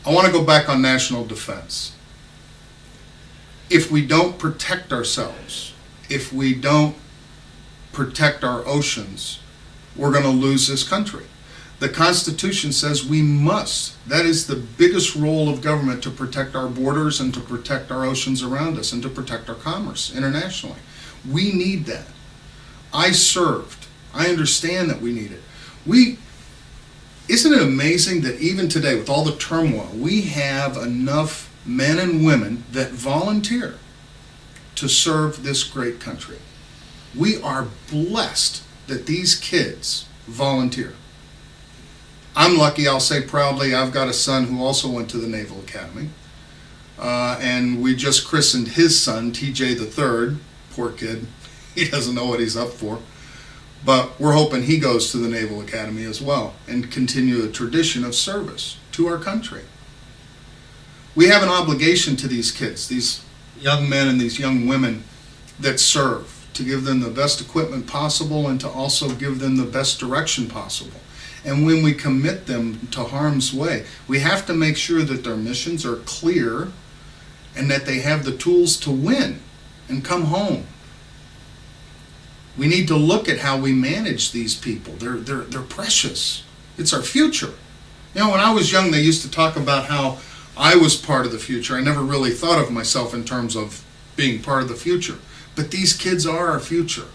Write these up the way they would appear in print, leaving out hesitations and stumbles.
I want to go back on national defense. If we don't protect ourselves, if we don't protect our oceans, we're going to lose this country. The Constitution says we must. That is the biggest role of government, to protect our borders and to protect our oceans around us and to protect our commerce internationally. We need that. I served. I understand that we need it. Isn't it amazing that even today, with all the turmoil, we have enough men and women that volunteer to serve this great country? We are blessed that these kids volunteer. I'm lucky, I'll say proudly, I've got a son who also went to the Naval Academy. And we just christened his son, TJ the Third. Poor kid. He doesn't know what he's up for. But we're hoping he goes to the Naval Academy as well and continue the tradition of service to our country. We have an obligation to these kids, these young men and these young women that serve, to give them the best equipment possible and to also give them the best direction possible. And when we commit them to harm's way, we have to make sure that their missions are clear and that they have the tools to win and come home. We need to look at how we manage these people. They're precious. It's our future. You know, when I was young, they used to talk about how I was part of the future. I never really thought of myself in terms of being part of the future. But these kids are our future.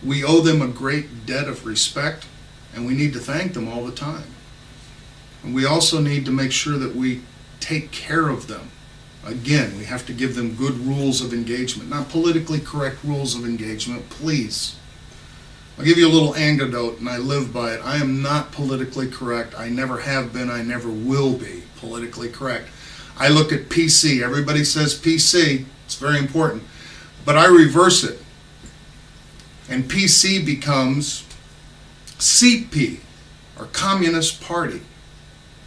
We owe them a great debt of respect, and we need to thank them all the time. And we also need to make sure that we take care of them. Again, we have to give them good rules of engagement, not politically correct rules of engagement, please. I'll give you a little anecdote, and I live by it. I am not politically correct. I never have been. I never will be politically correct. I look at PC. Everybody says PC. It's very important. But I reverse it. And PC becomes CP, or Communist Party.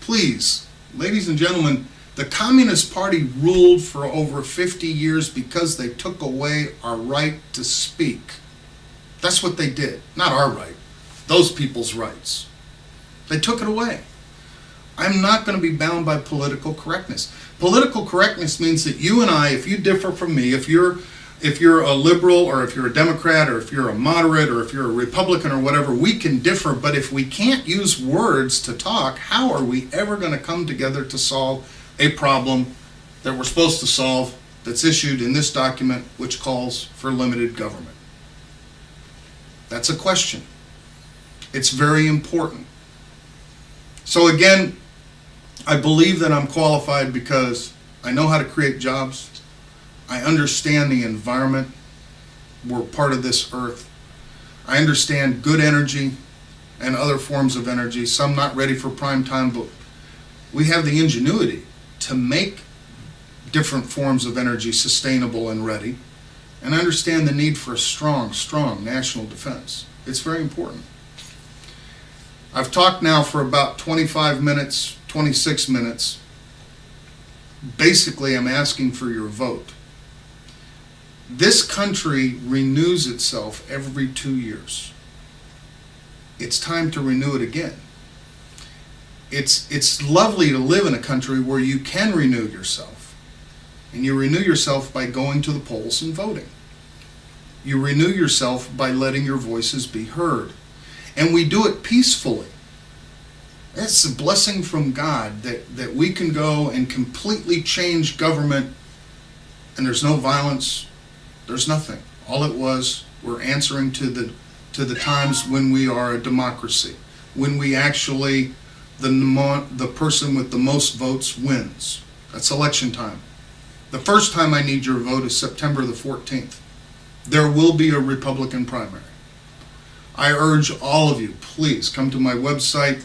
Please, ladies and gentlemen, the Communist Party ruled for over 50 years because they took away our right to speak. That's what they did. Not our right. Those people's rights. They took it away. I'm not going to be bound by political correctness. Political correctness means that you and I, if you differ from me, if you're a liberal or if you're a Democrat or if you're a moderate or if you're a Republican or whatever, we can differ. But if we can't use words to talk, how are we ever going to come together to solve a problem that we're supposed to solve that's issued in this document, which calls for limited government? That's a question. It's very important. So again, I believe that I'm qualified because I know how to create jobs. I understand the environment. We're part of this earth. I understand good energy and other forms of energy. Some not ready for prime time, but we have the ingenuity to make different forms of energy sustainable and ready. And I understand the need for a strong national defense. It's very important. I've talked now for about 25 minutes, 26 minutes. Basically, I'm asking for your vote. This country renews itself every 2 years. It's time to renew it again. It's lovely to live in a country where you can renew yourself. And you renew yourself by going to the polls and voting. You renew yourself by letting your voices be heard. And we do it peacefully. It's a blessing from God that we can go and completely change government, and there's no violence, there's nothing. All it was, we're answering to the times when we are a democracy, when we actually, the person with the most votes wins. That's election time. The first time I need your vote is September the 14th. There will be a Republican primary. I urge all of you, please come to my website.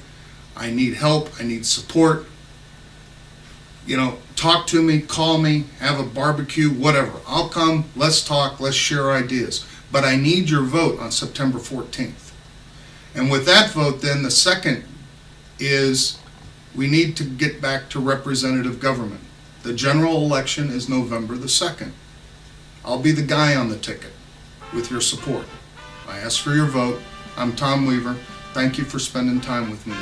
I need help. I need support. You know, talk to me, call me, have a barbecue, whatever. I'll come. Let's talk. Let's share ideas. But I need your vote on September 14th. And with that vote, then the second is we need to get back to representative government. The general election is November the 2nd. I'll be the guy on the ticket with your support. I ask for your vote. I'm Tom Weaver. Thank you for spending time with me.